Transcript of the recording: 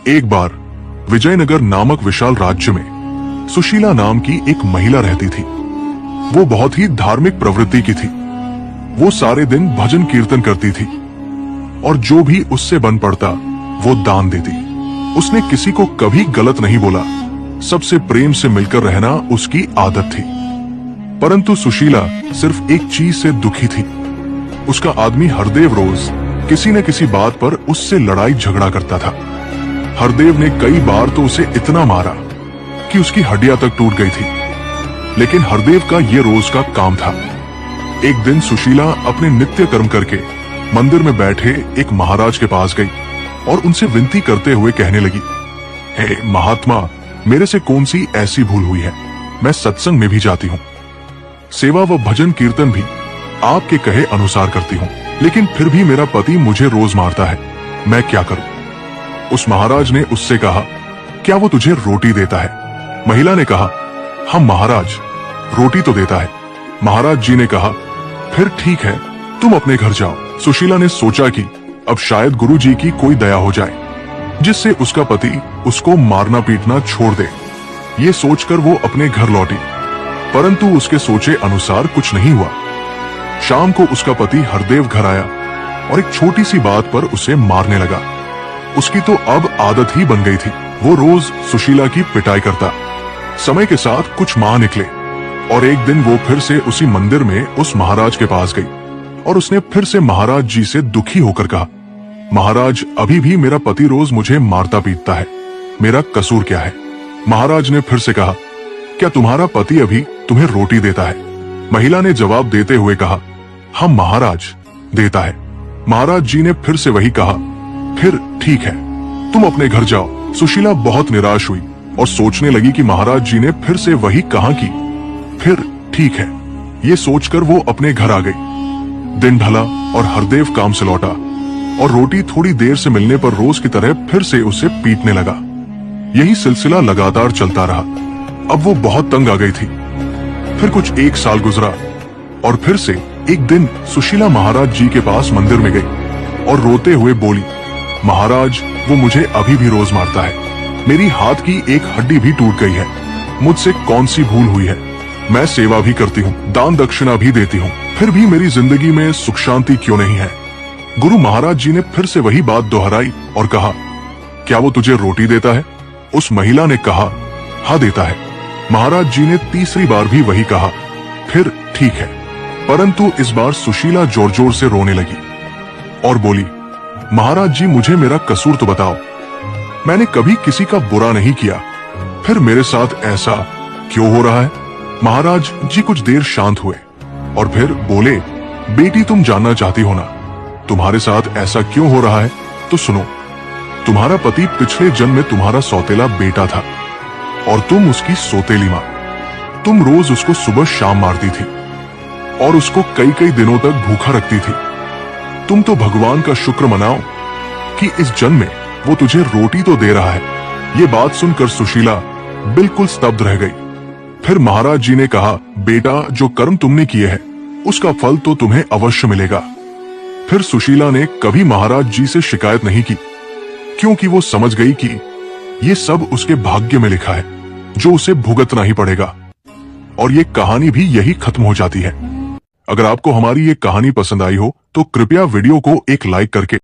एक बार विजयनगर नामक विशाल राज्य में सुशीला नाम की एक महिला रहती थी। वो बहुत ही धार्मिक प्रवृत्ति की थी। वो सारे दिन भजन कीर्तन करती थी और जो भी उससे बन पड़ता वो दान देती। उसने किसी को कभी गलत नहीं बोला। सबसे प्रेम से मिलकर रहना उसकी आदत थी। परंतु सुशीला सिर्फ एक चीज से दुखी थी। उसका आदमी हरदेव रोज किसी न किसी बात पर उससे लड़ाई झगड़ा करता था। हरदेव ने कई बार तो उसे इतना मारा कि उसकी हड्डियां तक टूट गई थी। लेकिन हरदेव का ये रोज का काम था। एक दिन सुशीला अपने नित्य कर्म करके मंदिर में बैठे एक महाराज के पास गई और उनसे विनती करते हुए कहने लगी, हे महात्मा, मेरे से कौन सी ऐसी भूल हुई है? मैं सत्संग में भी जाती हूँ, सेवा व भजन कीर्तन भी आपके कहे अनुसार करती हूँ, लेकिन फिर भी मेरा पति मुझे रोज मारता है। मैं क्या करूं? उस महाराज ने उससे कहा, क्या वो तुझे रोटी देता है? महिला ने कहा, हाँ महाराज, रोटी तो देता है। महाराज जी ने कहा, फिर ठीक है, तुम अपने घर जाओ। सुशीला ने सोचा कि अब शायद गुरु जी की कोई दया हो जाए जिससे उसका पति उसको मारना पीटना छोड़ दे। ये सोचकर वो अपने घर लौटी, परंतु उसके सोचे अनुसार कुछ नहीं हुआ। शाम को उसका पति हरदेव घर आया और एक छोटी सी बात पर उसे मारने लगा। उसकी तो अब आदत ही बन गई थी। वो रोज सुशीला की पिटाई करता। समय के साथ कुछ माह निकले और एक दिन वो फिर से उसी मंदिर में उस महाराज के पास गई और उसने फिर से महाराज जी से दुखी होकर कहा, महाराज, अभी भी मेरा पति रोज मुझे मारता पीटता है, मेरा कसूर क्या है? महाराज ने फिर से कहा, क्या तुम्हारा पति अभी तुम्हें रोटी देता है? महिला ने जवाब देते हुए कहा, हाँ महाराज, देता है। महाराज जी ने फिर से वही कहा, फिर ठीक है, तुम अपने घर जाओ। सुशीला बहुत निराश हुई और सोचने लगी कि महाराज जी ने फिर से वही कहा कि फिर ठीक है। ये सोचकर वो अपने घर आ गई। दिन ढला और हरदेव काम से लौटा और रोटी थोड़ी देर से मिलने पर रोज की तरह फिर से उसे पीटने लगा। यही सिलसिला लगातार चलता रहा। अब वो बहुत तंग आ गई थी। फिर कुछ 1 साल गुजरा और फिर से एक दिन सुशीला महाराज जी के पास मंदिर में गई और रोते हुए बोली, महाराज, वो मुझे अभी भी रोज मारता है। मेरी हाथ की एक हड्डी भी टूट गई है। मुझसे कौन सी भूल हुई है? मैं सेवा भी करती हूँ, दान दक्षिणा भी देती हूँ, फिर भी मेरी जिंदगी में सुख शांति क्यों नहीं है? गुरु महाराज जी ने फिर से वही बात दोहराई और कहा, क्या वो तुझे रोटी देता है? उस महिला ने कहा, हाँ देता है। महाराज जी ने तीसरी बार भी वही कहा, फिर ठीक है। परंतु इस बार सुशीला जोर जोर से रोने लगी और बोली, महाराज जी, मुझे मेरा कसूर तो बताओ। मैंने कभी किसी का बुरा नहीं किया, फिर मेरे साथ ऐसा क्यों हो रहा है? महाराज जी कुछ देर शांत हुए और फिर बोले, बेटी, तुम जानना चाहती हो ना, तुम्हारे साथ ऐसा क्यों हो रहा है? तो सुनो, तुम्हारा पति पिछले जन्म में तुम्हारा सौतेला बेटा था और तुम उसकी सोतेली माँ। तुम रोज उसको सुबह शाम मारती थी और उसको कई कई दिनों तक भूखा रखती थी। तुम तो भगवान का शुक्र मनाओ कि इस जन्म में वो तुझे रोटी तो दे रहा है। ये बात सुनकर सुशीला बिल्कुल स्तब्ध रह गई। फिर महाराज जी ने कहा, बेटा, जो कर्म तुमने किए हैं उसका फल तो तुम्हें अवश्य मिलेगा। फिर सुशीला ने कभी महाराज जी से शिकायत नहीं की, क्योंकि वो समझ गई कि ये सब उसके भाग्य में लिखा है, जो उसे भुगतना ही पड़ेगा। और ये कहानी भी यही खत्म हो जाती है। अगर आपको हमारी ये कहानी पसंद आई हो तो कृपया वीडियो को एक लाइक करके